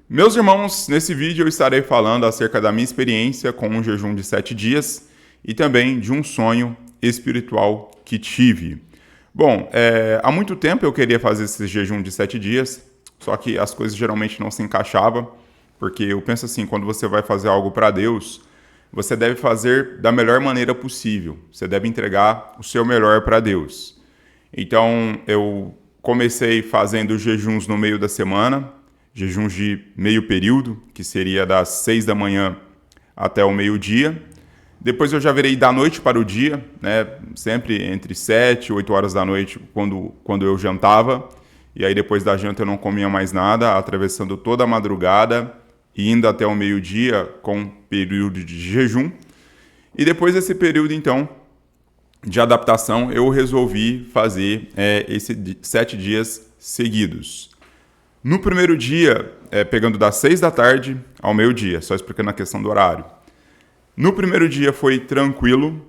Meus irmãos, nesse vídeo eu estarei falando acerca da minha experiência com um jejum de 7 dias e também de um sonho espiritual que tive. Bom, há muito tempo eu queria fazer esse jejum de 7 dias, só que as coisas geralmente não se encaixavam, porque eu penso assim, quando você vai fazer algo para Deus, você deve fazer da melhor maneira possível, você deve entregar o seu melhor para Deus. Então eu comecei fazendo jejuns no meio da semana, jejuns de meio período, que seria das 6 da manhã até o meio-dia. Depois eu já virei da noite para o dia, né? Sempre entre 7 e 8 horas da noite, quando eu jantava. E aí depois da janta eu não comia mais nada, atravessando toda a madrugada e indo até o meio-dia com período de jejum. E depois desse período, então, de adaptação, eu resolvi fazer esses 7 dias seguidos. No primeiro dia, pegando das 6 da tarde ao meio-dia, só explicando a questão do horário. No primeiro dia foi tranquilo,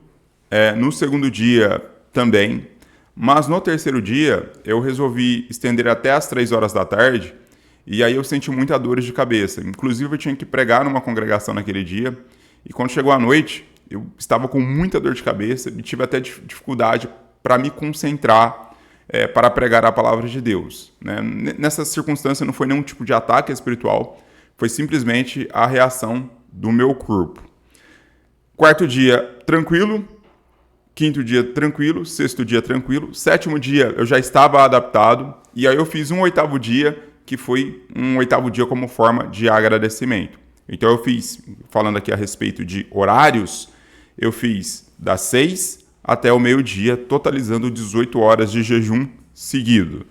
no segundo dia também, mas no terceiro dia eu resolvi estender até as 3 horas da tarde e aí eu senti muita dor de cabeça. Inclusive eu tinha que pregar numa congregação naquele dia e quando chegou a noite eu estava com muita dor de cabeça e tive até dificuldade para me concentrar para pregar a palavra de Deus. Né? Nessa circunstância não foi nenhum tipo de ataque espiritual, foi simplesmente a reação do meu corpo. Quarto dia, tranquilo. Quinto dia, tranquilo. Sexto dia, tranquilo. Sétimo dia, eu já estava adaptado. E aí eu fiz um oitavo dia, que foi um oitavo dia como forma de agradecimento. Então eu fiz, falando aqui a respeito de horários, eu fiz das 6 até o meio-dia, totalizando 18 horas de jejum seguido.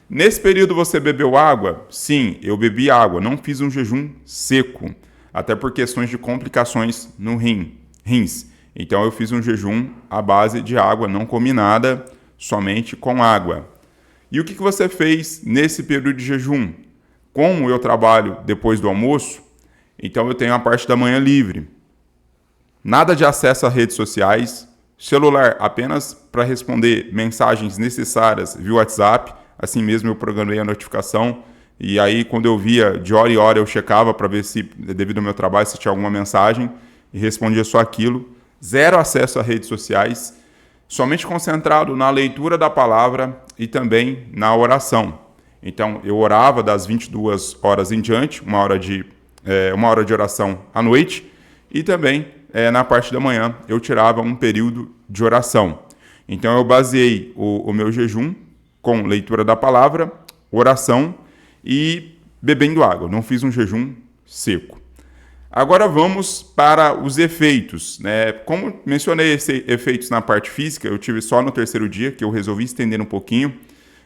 Nesse período você bebeu água? Sim, eu bebi água. Não fiz um jejum seco, até por questões de complicações no rins. Então eu fiz um jejum à base de água, não comi nada, somente com água. E o que você fez nesse período de jejum? Como eu trabalho depois do almoço, então eu tenho a parte da manhã livre. Nada de acesso a redes sociais, celular apenas para responder mensagens necessárias via WhatsApp. Assim mesmo eu programei a notificação e aí quando eu via de hora em hora eu checava para ver se, devido ao meu trabalho, se tinha alguma mensagem e respondia só aquilo. Zero acesso a redes sociais, somente concentrado na leitura da palavra e também na oração. Então eu orava das 22 horas em diante, uma hora de oração à noite e também na parte da manhã eu tirava um período de oração. Então eu baseei o meu jejum com leitura da palavra, oração e bebendo água. Não fiz um jejum seco. Agora vamos para os efeitos. Né? Como mencionei esses efeitos na parte física, eu tive só no terceiro dia, que eu resolvi estender um pouquinho,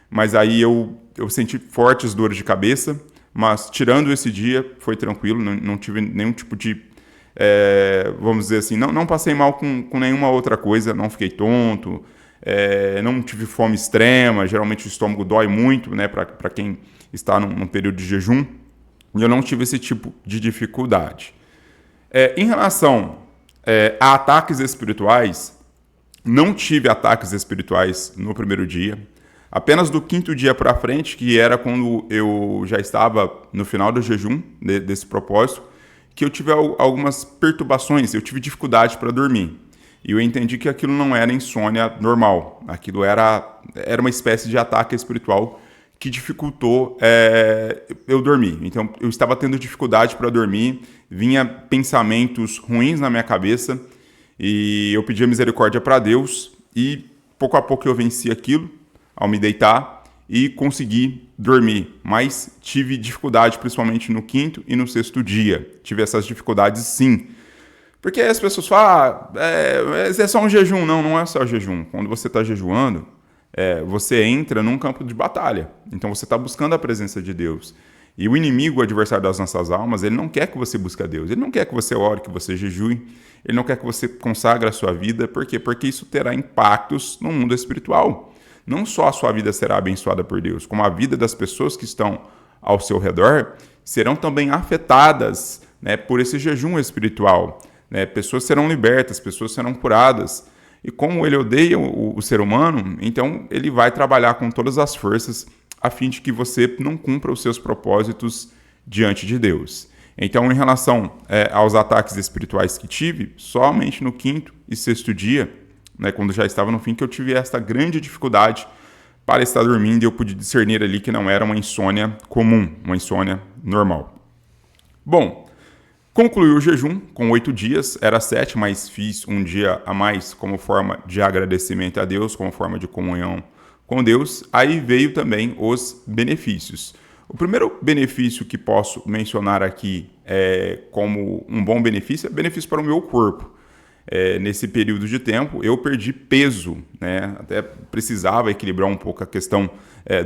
mas aí eu senti fortes dores de cabeça, mas tirando esse dia foi tranquilo, não tive nenhum tipo de vamos dizer assim, não passei mal com nenhuma outra coisa, não fiquei tonto, não tive fome extrema, geralmente o estômago dói muito, né, para quem está num período de jejum, e eu não tive esse tipo de dificuldade. Em relação a ataques espirituais, não tive ataques espirituais no primeiro dia, apenas do quinto dia para frente, que era quando eu já estava no final do jejum desse propósito, que eu tive algumas perturbações, eu tive dificuldade para dormir. E eu entendi que aquilo não era insônia normal, aquilo era uma espécie de ataque espiritual que dificultou eu dormir. Então eu estava tendo dificuldade para dormir, vinha pensamentos ruins na minha cabeça e eu pedia misericórdia para Deus e pouco a pouco eu venci aquilo ao me deitar e consegui dormir, mas tive dificuldade principalmente no quinto e no sexto dia. Tive essas dificuldades sim. Porque as pessoas falam, é só um jejum. Não é só jejum. Quando você está jejuando, você entra num campo de batalha. Então você está buscando a presença de Deus. E o inimigo, o adversário das nossas almas, ele não quer que você busque a Deus. Ele não quer que você ore, que você jejue. Ele não quer que você consagre a sua vida. Por quê? Porque isso terá impactos no mundo espiritual. Não só a sua vida será abençoada por Deus, como a vida das pessoas que estão ao seu redor serão também afetadas, né, por esse jejum espiritual. Né? Pessoas serão libertas, pessoas serão curadas. E como ele odeia o ser humano, então ele vai trabalhar com todas as forças a fim de que você não cumpra os seus propósitos diante de Deus. Então, em relação aos ataques espirituais que tive, somente no quinto e sexto dia, né, quando já estava no fim, que eu tive esta grande dificuldade para estar dormindo e eu pude discernir ali que não era uma insônia comum, uma insônia normal. Bom, concluí o jejum com 8 dias, era 7, mas fiz um dia a mais como forma de agradecimento a Deus, como forma de comunhão com Deus. Aí veio também os benefícios. O primeiro benefício que posso mencionar aqui como um bom benefício é benefício para o meu corpo. Nesse período de tempo, eu perdi peso, né? Até precisava equilibrar um pouco a questão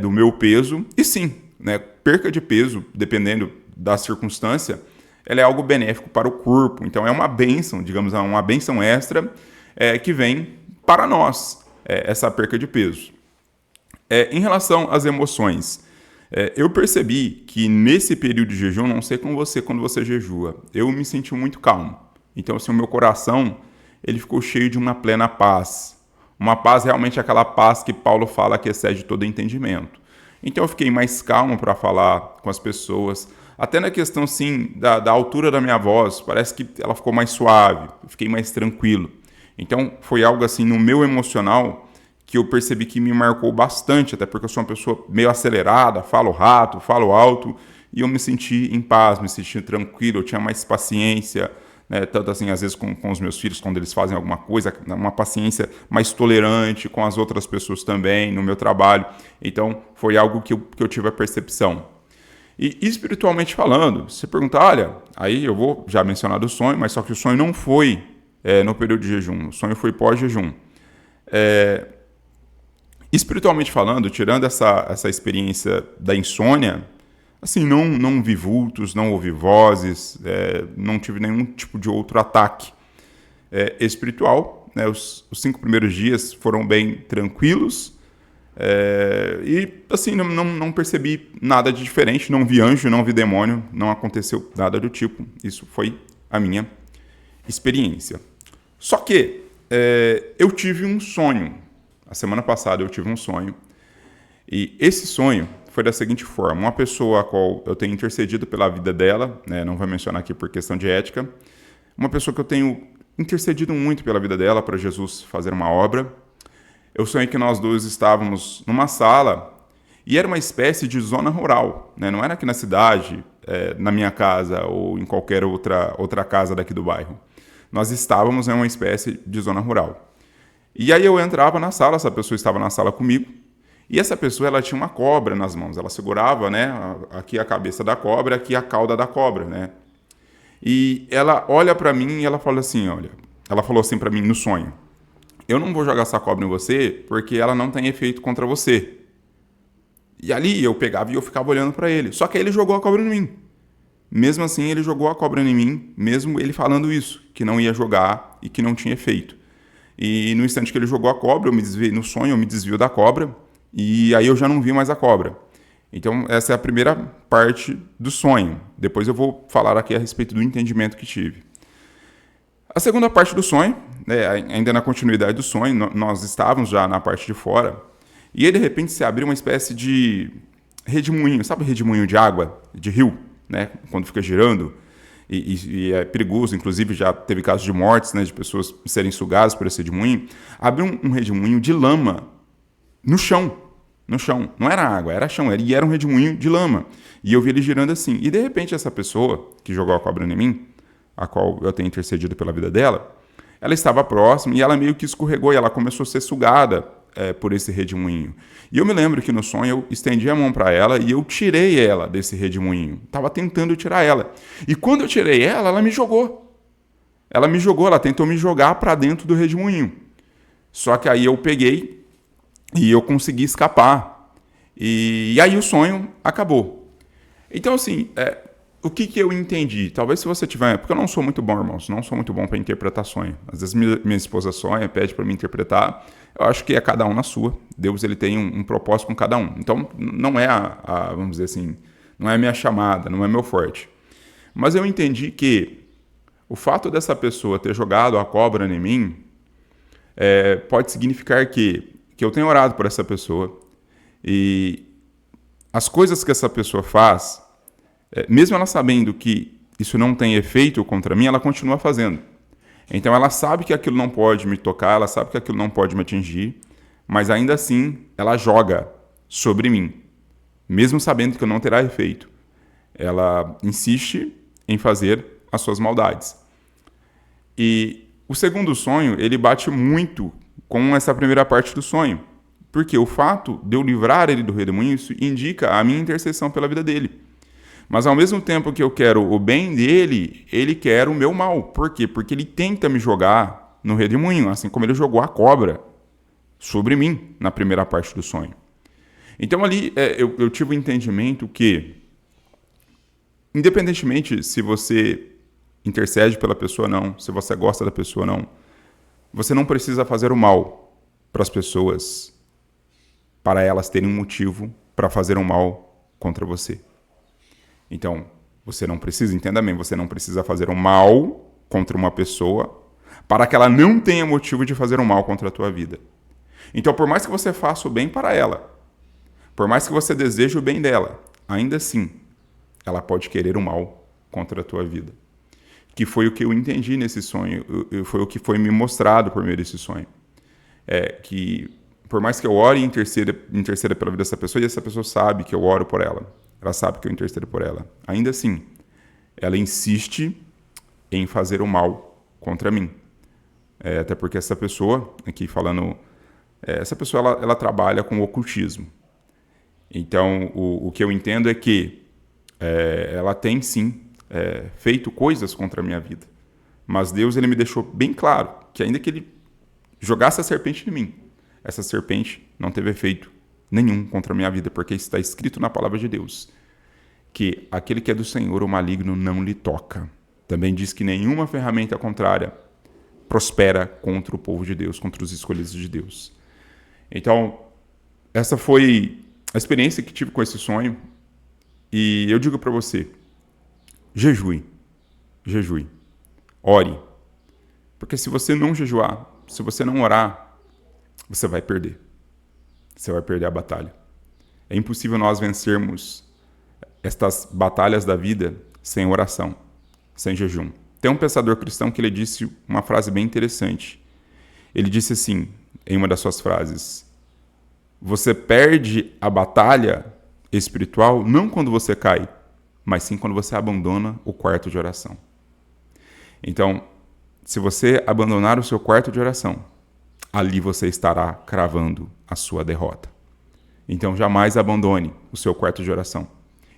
do meu peso. E sim, né? Perca de peso, dependendo da circunstância, ela é algo benéfico para o corpo. Então, é uma bênção, digamos, uma bênção extra que vem para nós, essa perca de peso. Em relação às emoções, eu percebi que nesse período de jejum, não sei com você quando você jejua, eu me senti muito calmo. Então, assim, o meu coração ele ficou cheio de uma plena paz. Uma paz realmente aquela paz que Paulo fala que excede todo entendimento. Então, eu fiquei mais calmo para falar com as pessoas. Até na questão, sim, da altura da minha voz, parece que ela ficou mais suave, eu fiquei mais tranquilo. Então, foi algo assim no meu emocional que eu percebi que me marcou bastante, até porque eu sou uma pessoa meio acelerada, falo rápido, falo alto, e eu me senti em paz, me senti tranquilo, eu tinha mais paciência, né? Tanto assim, às vezes com os meus filhos, quando eles fazem alguma coisa, uma paciência mais tolerante com as outras pessoas também, no meu trabalho. Então, foi algo que eu tive a percepção. E espiritualmente falando, você pergunta, olha, aí eu vou já mencionar do sonho, mas só que o sonho não foi no período de jejum, o sonho foi pós-jejum. Espiritualmente falando, tirando essa experiência da insônia, assim, não vi vultos, não ouvi vozes, não tive nenhum tipo de outro ataque espiritual. Né? Os 5 primeiros dias foram bem tranquilos e, assim, não percebi nada de diferente, não vi anjo, não vi demônio, não aconteceu nada do tipo. Isso foi a minha experiência. Só que eu tive um sonho. A semana passada eu tive um sonho e esse sonho foi da seguinte forma: uma pessoa a qual eu tenho intercedido pela vida dela, né, não vou mencionar aqui por questão de ética, uma pessoa que eu tenho intercedido muito pela vida dela, para Jesus fazer uma obra. Eu sonhei que nós dois estávamos numa sala e era uma espécie de zona rural, né? Não era aqui na cidade, na minha casa ou em qualquer outra casa daqui do bairro. Nós estávamos em uma espécie de zona rural. E aí eu entrava na sala, essa pessoa estava na sala comigo, e essa pessoa ela tinha uma cobra nas mãos, ela segurava, né, aqui a cabeça da cobra, aqui a cauda da cobra, né? E ela olha para mim e ela fala assim, ela falou assim para mim no sonho: eu não vou jogar essa cobra em você porque ela não tem efeito contra você. E ali eu pegava e eu ficava olhando para ele. Só que aí ele jogou a cobra em mim. Mesmo assim, ele jogou a cobra em mim, mesmo ele falando isso, que não ia jogar e que não tinha efeito. E no instante que ele jogou a cobra, eu me desviei, no sonho eu me desvio da cobra, e aí eu já não vi mais a cobra. Então essa é a primeira parte do sonho. Depois eu vou falar aqui a respeito do entendimento que tive. A segunda parte do sonho, ainda na continuidade do sonho, nós estávamos já na parte de fora, e aí de repente se abriu uma espécie de redemoinho, sabe redemoinho de água, de rio, né? Quando fica girando, e é perigoso, inclusive já teve casos de mortes, né, de pessoas serem sugadas por esse redemoinho. Abriu um redemoinho de lama no chão, não era água, era chão, e era um redemoinho de lama, e eu vi ele girando assim, e de repente essa pessoa que jogou a cobra em mim, a qual eu tenho intercedido pela vida dela, ela estava próxima e ela meio que escorregou e ela começou a ser sugada por esse redemoinho. E eu me lembro que no sonho eu estendi a mão para ela e eu tirei ela desse redemoinho. Estava tentando tirar ela. E quando eu tirei ela, ela me jogou. Ela tentou me jogar para dentro do redemoinho. Só que aí eu peguei e eu consegui escapar. E aí o sonho acabou. Então, assim, o que eu entendi? Talvez se você tiver... Porque eu não sou muito bom, irmãos. Não sou muito bom para interpretar sonho. Às vezes minha esposa sonha, pede para me interpretar. Eu acho que é cada um na sua. Deus ele tem um propósito com cada um. Então, não é vamos dizer assim, não é a minha chamada, não é meu forte. Mas eu entendi que o fato dessa pessoa ter jogado a cobra em mim pode significar que eu tenho orado por essa pessoa e as coisas que essa pessoa faz Mesmo ela sabendo que isso não tem efeito contra mim, ela continua fazendo. Então ela sabe que aquilo não pode me tocar, ela sabe que aquilo não pode me atingir, mas ainda assim ela joga sobre mim, mesmo sabendo que não terá efeito. Ela insiste em fazer as suas maldades. E o segundo sonho, ele bate muito com essa primeira parte do sonho, porque o fato de eu livrar ele do redemoinho, isso indica a minha intercessão pela vida dele. Mas ao mesmo tempo que eu quero o bem dele, ele quer o meu mal. Por quê? Porque ele tenta me jogar no redemoinho, assim como ele jogou a cobra sobre mim na primeira parte do sonho. Então ali eu tive o entendimento que, independentemente se você intercede pela pessoa ou não, se você gosta da pessoa ou não, você não precisa fazer o mal para as pessoas, para elas terem um motivo para fazer um mal contra você. Então, você não precisa, entenda bem, você não precisa fazer um mal contra uma pessoa para que ela não tenha motivo de fazer um mal contra a tua vida. Então, por mais que você faça o bem para ela, por mais que você deseje o bem dela, ainda assim, ela pode querer o mal contra a tua vida. Que foi o que eu entendi nesse sonho, foi o que foi me mostrado por meio desse sonho. Que por mais que eu ore e interceda pela vida dessa pessoa, e essa pessoa sabe que eu oro por ela, ela sabe que eu intercedo por ela, ainda assim, ela insiste em fazer o mal contra mim. Até porque essa pessoa, aqui falando, essa pessoa ela trabalha com ocultismo. Então, o que eu entendo é que ela tem sim feito coisas contra a minha vida. Mas Deus ele me deixou bem claro que ainda que ele jogasse a serpente em mim, essa serpente não teve efeito nenhum contra a minha vida, porque está escrito na palavra de Deus que aquele que é do Senhor, o maligno não lhe toca. Também diz que nenhuma ferramenta contrária prospera contra o povo de Deus, contra os escolhidos de Deus. Então, essa foi a experiência que tive com esse sonho. E eu digo para você, jejue, ore. Porque se você não jejuar, se você não orar, você vai perder. Você vai perder a batalha. É impossível nós vencermos estas batalhas da vida sem oração, sem jejum. Tem um pensador cristão que ele disse uma frase bem interessante. Ele disse assim, em uma das suas frases: você perde a batalha espiritual não quando você cai, mas sim quando você abandona o quarto de oração. Então, se você abandonar o seu quarto de oração, ali você estará cravando a sua derrota. Então, jamais abandone o seu quarto de oração.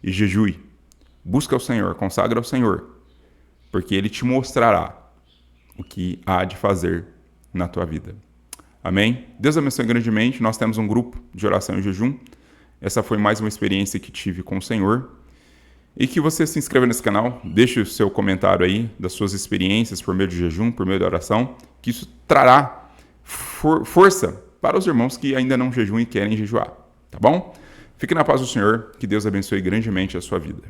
E jejue. Busca o Senhor, consagra ao Senhor, porque Ele te mostrará o que há de fazer na tua vida. Amém? Deus abençoe grandemente. Nós temos um grupo de oração e jejum. Essa foi mais uma experiência que tive com o Senhor. E que você se inscreva nesse canal, deixe o seu comentário aí das suas experiências por meio de jejum, por meio da oração, que isso trará força para os irmãos que ainda não jejuam e querem jejuar. Tá bom? Fique na paz do Senhor, que Deus abençoe grandemente a sua vida.